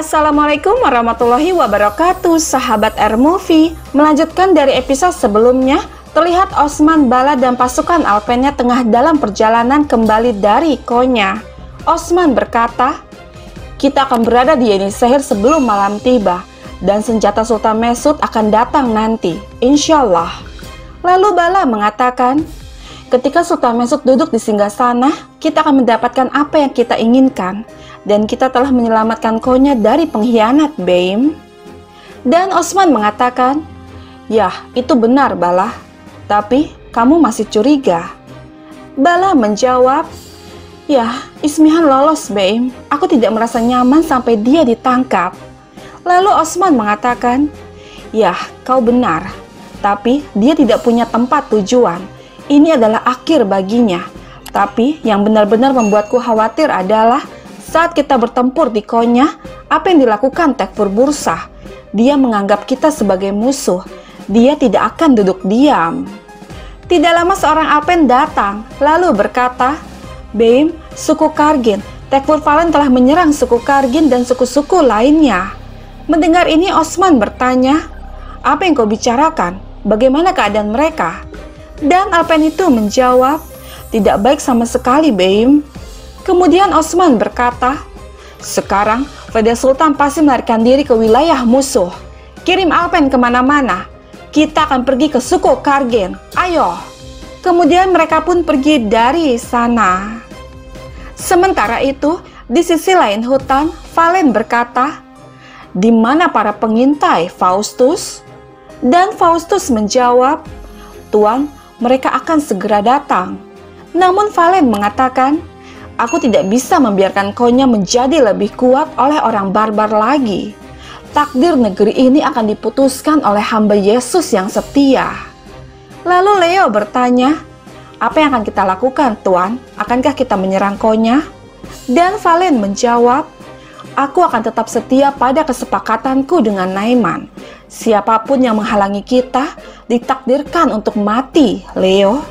Assalamualaikum warahmatullahi wabarakatuh, sahabat R-Movie. Melanjutkan dari episode sebelumnya, terlihat Osman, Bala, dan pasukan Alpennya tengah dalam perjalanan kembali dari Konya. Osman berkata, "Kita akan berada di Yenisehir sebelum malam tiba, dan senjata Sultan Mesud akan datang nanti, insya Allah." Lalu Bala mengatakan, "Ketika Sultan Mesud duduk di singgasana, kita akan mendapatkan apa yang kita inginkan. Dan kita telah menyelamatkan Konya dari pengkhianat, Beim." Dan Osman mengatakan, "Ya, itu benar, Bala. Tapi kamu masih curiga." Bala menjawab, "Ya, Ismihan lolos, Beim. Aku tidak merasa nyaman sampai dia ditangkap." Lalu Osman mengatakan, "Ya, kau benar. Tapi dia tidak punya tempat tujuan. Ini adalah akhir baginya. Tapi yang benar-benar membuatku khawatir adalah saat kita bertempur di Konya, apa yang dilakukan Tekfur Bursah? Dia menganggap kita sebagai musuh. Dia tidak akan duduk diam." Tidak lama seorang Alpen datang, lalu berkata, "Beim, suku Kargin, Tekfur Valen telah menyerang suku Kargin dan suku-suku lainnya." Mendengar ini Osman bertanya, "Apa yang kau bicarakan? Bagaimana keadaan mereka?" Dan Alpen itu menjawab, "Tidak baik sama sekali, Beim." Kemudian Osman berkata, "Sekarang Fede Sultan pasti melarikan diri ke wilayah musuh. Kirim Alpen kemana-mana. Kita akan pergi ke suku Kargin. Ayo." Kemudian mereka pun pergi dari sana. Sementara itu, di sisi lain hutan, Valen berkata, "Di mana para pengintai, Faustus?" Dan Faustus menjawab, "Tuan, mereka akan segera datang." Namun Valen mengatakan, "Aku tidak bisa membiarkan Konya menjadi lebih kuat oleh orang barbar lagi. Takdir negeri ini akan diputuskan oleh hamba Yesus yang setia." Lalu Leo bertanya, "Apa yang akan kita lakukan, Tuan? Akankah kita menyerang Konya?" Dan Valen menjawab, "Aku akan tetap setia pada kesepakatanku dengan Naiman. Siapapun yang menghalangi kita, ditakdirkan untuk mati, Leo.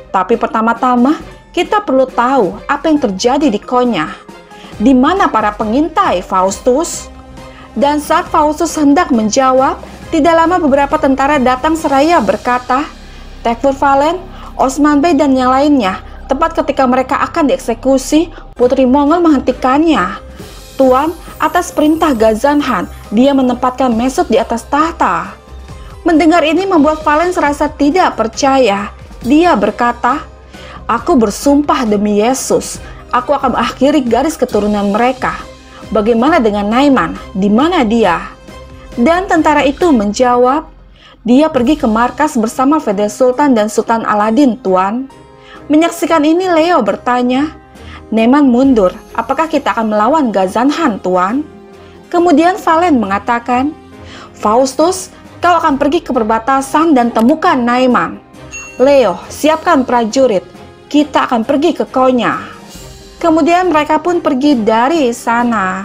Tapi pertama-tama, kita perlu tahu apa yang terjadi di Konya. Di mana para pengintai, Faustus?" Dan saat Faustus hendak menjawab, tidak lama beberapa tentara datang seraya berkata, "Tekfur Valen, Osman Bey dan yang lainnya, tepat ketika mereka akan dieksekusi, Putri Mongol menghentikannya. Tuan, atas perintah Ghazan-Han, dia menempatkan Mesud di atas tahta." Mendengar ini membuat Valen serasa tidak percaya. Dia berkata, "Aku bersumpah demi Yesus, aku akan mengakhiri garis keturunan mereka. Bagaimana dengan Naiman? Di mana dia?" Dan tentara itu menjawab, "Dia pergi ke markas bersama Fede Sultan dan Sultan Aladin, Tuan." Menyaksikan ini Leo bertanya, "Naiman mundur, apakah kita akan melawan Ghazan-Han, Tuan?" Kemudian Valen mengatakan, "Faustus, kau akan pergi ke perbatasan dan temukan Naiman. Leo, siapkan prajurit. Kita akan pergi ke Konya." Kemudian mereka pun pergi dari sana.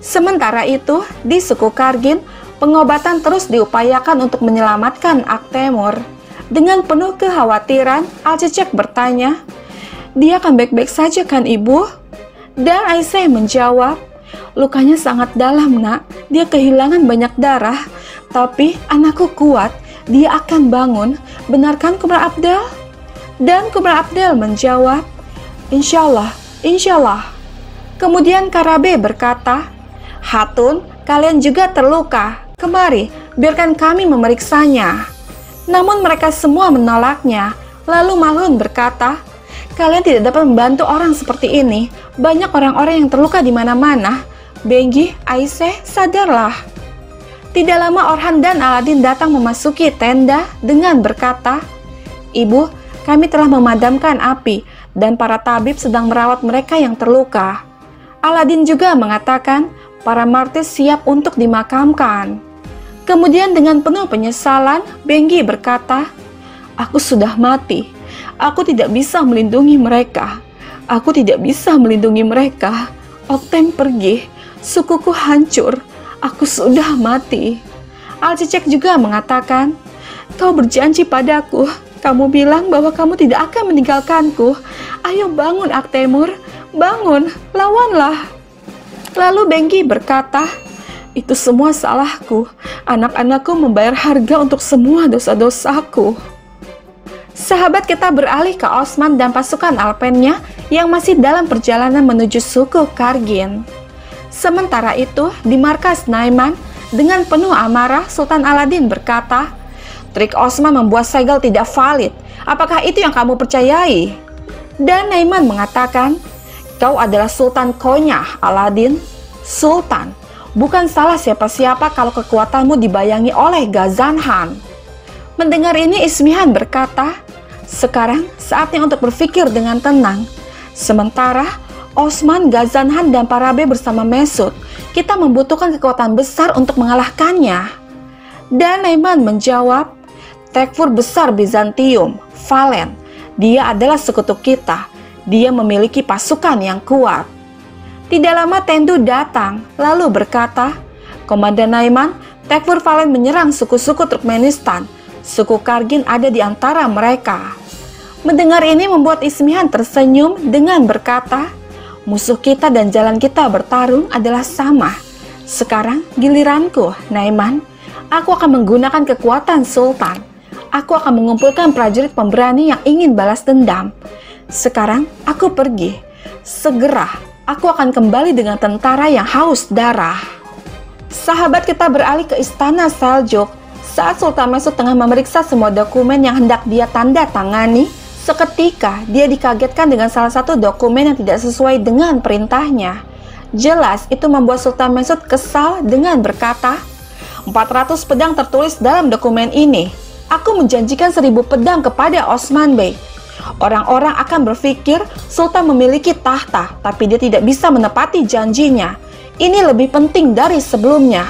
Sementara itu, di suku Kargin, pengobatan terus diupayakan untuk menyelamatkan Aktemur. Dengan penuh kekhawatiran, Alcecek bertanya, "Dia akan baik-baik saja kan, Ibu?" Dan Aisyah menjawab, "Lukanya sangat dalam, Nak. Dia kehilangan banyak darah. Tapi anakku kuat. Dia akan bangun. Benarkan Kumra Abdel?" Dan Kumra Abdel menjawab, "Insya Allah, insya Allah." Kemudian Karabe berkata, "Hatun, kalian juga terluka. Kemari, biarkan kami memeriksanya." Namun mereka semua menolaknya. Lalu Malhun berkata, "Kalian tidak dapat membantu orang seperti ini. Banyak orang-orang yang terluka di mana-mana. Benggi, Aisyah, sadarlah." Tidak lama Orhan dan Aladin datang memasuki tenda dengan berkata, "Ibu, kami telah memadamkan api dan para tabib sedang merawat mereka yang terluka." Aladin juga mengatakan para martir siap untuk dimakamkan. Kemudian dengan penuh penyesalan, Benggi berkata, "Aku sudah mati. Aku tidak bisa melindungi mereka. Aku tidak bisa melindungi mereka. Oktem pergi. Sukuku hancur. Aku sudah mati." Alcecek juga mengatakan, "Kau berjanji padaku. Kamu bilang bahwa kamu tidak akan meninggalkanku. Ayo bangun, Aktemur. Bangun, lawanlah." Lalu Bengki berkata, "Itu semua salahku. Anak-anakku membayar harga untuk semua dosa-dosaku." Sahabat kita beralih ke Osman dan pasukan Alpennya yang masih dalam perjalanan menuju suku Kargin. Sementara itu, di markas Naiman, dengan penuh amarah, Sultan Aladin berkata, "Trik Osman membuat segel tidak valid. Apakah itu yang kamu percayai?" Dan Naiman mengatakan, "Kau adalah Sultan Konyah, Aladin. Sultan, bukan salah siapa-siapa kalau kekuatanmu dibayangi oleh Ghazanhan." Mendengar ini, Ismihan berkata, "Sekarang saatnya untuk berpikir dengan tenang. Sementara Osman, Ghazanhan, dan Parabe bersama Mesut, kita membutuhkan kekuatan besar untuk mengalahkannya." Dan Naiman menjawab, "Tekfur besar Bizantium, Valen. Dia adalah sekutu kita. Dia memiliki pasukan yang kuat." Tidak lama Tendu datang, lalu berkata, "Komandan Naiman, Tekfur Valen menyerang suku-suku Turkmenistan. Suku Kargin ada di antara mereka." Mendengar ini membuat Ismihan tersenyum dengan berkata, "Musuh kita dan jalan kita bertarung adalah sama. Sekarang giliranku, Naiman. Aku akan menggunakan kekuatan Sultan. Aku akan mengumpulkan prajurit pemberani yang ingin balas dendam. Sekarang aku pergi. Segera aku akan kembali dengan tentara yang haus darah." Sahabat kita beralih ke istana Seljuk. Saat Sultan Mesut tengah memeriksa semua dokumen yang hendak dia tanda tangani, seketika dia dikagetkan dengan salah satu dokumen yang tidak sesuai dengan perintahnya. Jelas itu membuat Sultan Mesut kesal dengan berkata, 400 pedang tertulis dalam dokumen ini. Aku menjanjikan 1000 pedang kepada Osman Bey. Orang-orang akan berpikir Sultan memiliki tahta, tapi dia tidak bisa menepati janjinya. Ini lebih penting dari sebelumnya.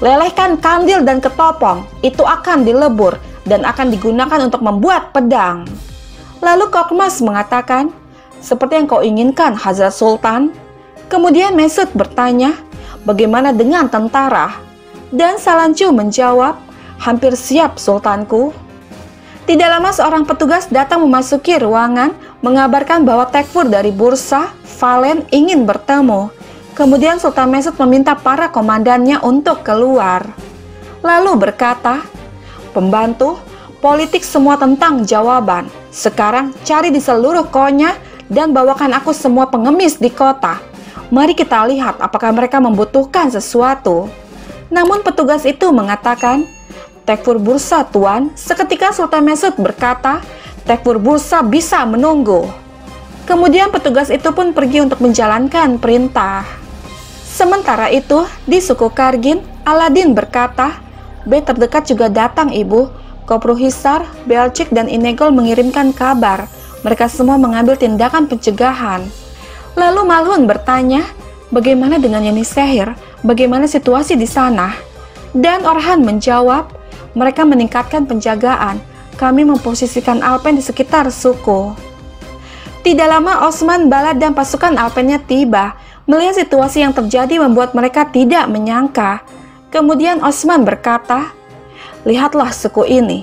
Lelehkan kandil dan ketopong, itu akan dilebur dan akan digunakan untuk membuat pedang." Lalu Korkmaz mengatakan, "Seperti yang kau inginkan, Hazrat Sultan." Kemudian Mesut bertanya, "Bagaimana dengan tentara?" Dan Salancu menjawab, "Hampir siap, Sultanku." Tidak lama seorang petugas datang memasuki ruangan, mengabarkan bahwa Tekfur dari Bursa, Valen ingin bertemu. Kemudian Sultan Mesut meminta para komandannya untuk keluar. Lalu berkata, "Pembantu, politik semua tentang jawaban. Sekarang cari di seluruh Konya dan bawakan aku semua pengemis di kota. Mari kita lihat apakah mereka membutuhkan sesuatu." Namun petugas itu mengatakan, "Tekfur Bursa, Tuan." Seketika Sultan Mesut berkata, "Tekfur Bursa bisa menunggu." Kemudian petugas itu pun pergi untuk menjalankan perintah. Sementara itu, di suku Kargin, Aladin berkata, "B terdekat juga datang, Ibu. Kopruhisar, Belcik, dan Inegol mengirimkan kabar. Mereka semua mengambil tindakan pencegahan." Lalu Malhun bertanya, "Bagaimana dengan Yenisehir? Bagaimana situasi di sana?" Dan Orhan menjawab, "Mereka meningkatkan penjagaan. Kami memposisikan Alpen di sekitar suku." Tidak lama Osman, Bala, dan pasukan Alpennya tiba. Melihat situasi yang terjadi membuat mereka tidak menyangka. Kemudian Osman berkata, "Lihatlah suku ini.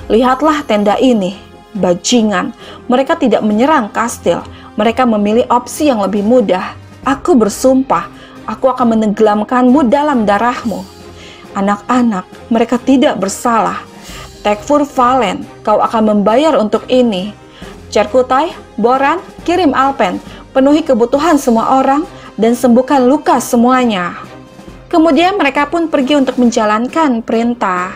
Lihatlah tenda ini. Bajingan, mereka tidak menyerang kastil. Mereka memilih opsi yang lebih mudah. Aku bersumpah, aku akan menenggelamkanmu dalam darahmu. Anak-anak, mereka tidak bersalah. Tekfur Valen, kau akan membayar untuk ini. Cerkutai, Boran, kirim Alpen, penuhi kebutuhan semua orang, dan sembuhkan luka semuanya." Kemudian mereka pun pergi untuk menjalankan perintah.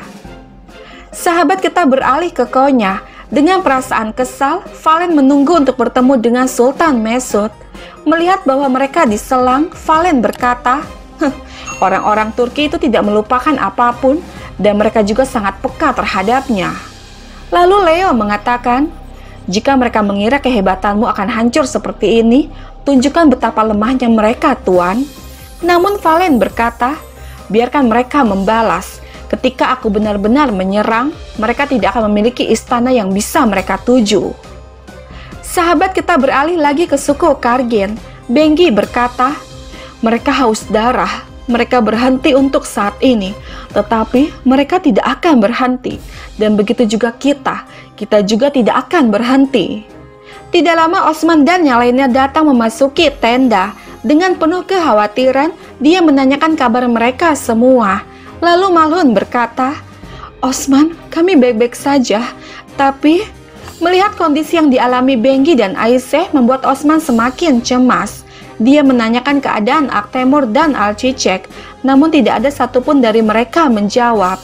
Sahabat kita beralih ke Konya. Dengan perasaan kesal, Valen menunggu untuk bertemu dengan Sultan Mesut. Melihat bahwa mereka diselang, Valen berkata, "Orang-orang Turki itu tidak melupakan apapun, dan mereka juga sangat peka terhadapnya." Lalu Leo mengatakan, "Jika mereka mengira kehebatanmu akan hancur seperti ini, tunjukkan betapa lemahnya mereka, Tuan." Namun Valen berkata, "Biarkan mereka membalas. Ketika aku benar-benar menyerang, mereka tidak akan memiliki istana yang bisa mereka tuju." Sahabat kita beralih lagi ke suku Kargin. Benggi berkata, "Mereka haus darah. Mereka berhenti untuk saat ini, tetapi mereka tidak akan berhenti. Dan begitu juga kita juga tidak akan berhenti." Tidak lama Osman dan yang lainnya datang memasuki tenda. Dengan penuh kekhawatiran, dia menanyakan kabar mereka semua. Lalu Malhun berkata, "Osman, kami baik-baik saja, tapi..." Melihat kondisi yang dialami Benggi dan Aisyah membuat Osman semakin cemas. Dia menanyakan keadaan Aktemur dan Alcicek, namun tidak ada satupun dari mereka menjawab.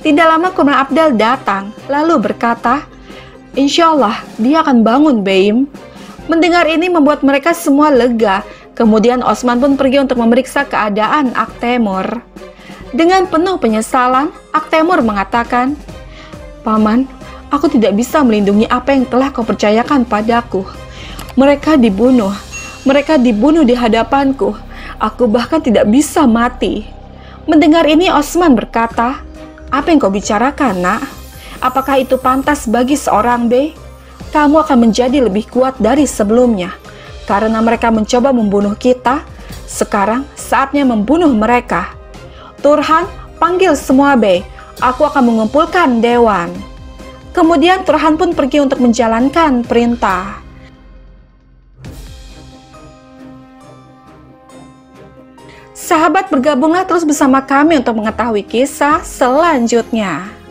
Tidak lama Kuman Abdal datang, lalu berkata, "Insya Allah dia akan bangun, Beim." Mendengar ini membuat mereka semua lega. Kemudian Osman pun pergi untuk memeriksa keadaan Aktemur. Dengan penuh penyesalan, Aktemur mengatakan, "Paman, aku tidak bisa melindungi apa yang telah kau percayakan padaku. Mereka dibunuh di hadapanku. Aku bahkan tidak bisa mati." Mendengar ini Osman berkata, "Apa yang kau bicarakan, nak? Apakah itu pantas bagi seorang bey? Kamu akan menjadi lebih kuat dari sebelumnya. Karena mereka mencoba membunuh kita, sekarang saatnya membunuh mereka. Turhan, panggil semua bey. Aku akan mengumpulkan dewan." Kemudian Turhan pun pergi untuk menjalankan perintah. Sahabat, bergabunglah terus bersama kami untuk mengetahui kisah selanjutnya.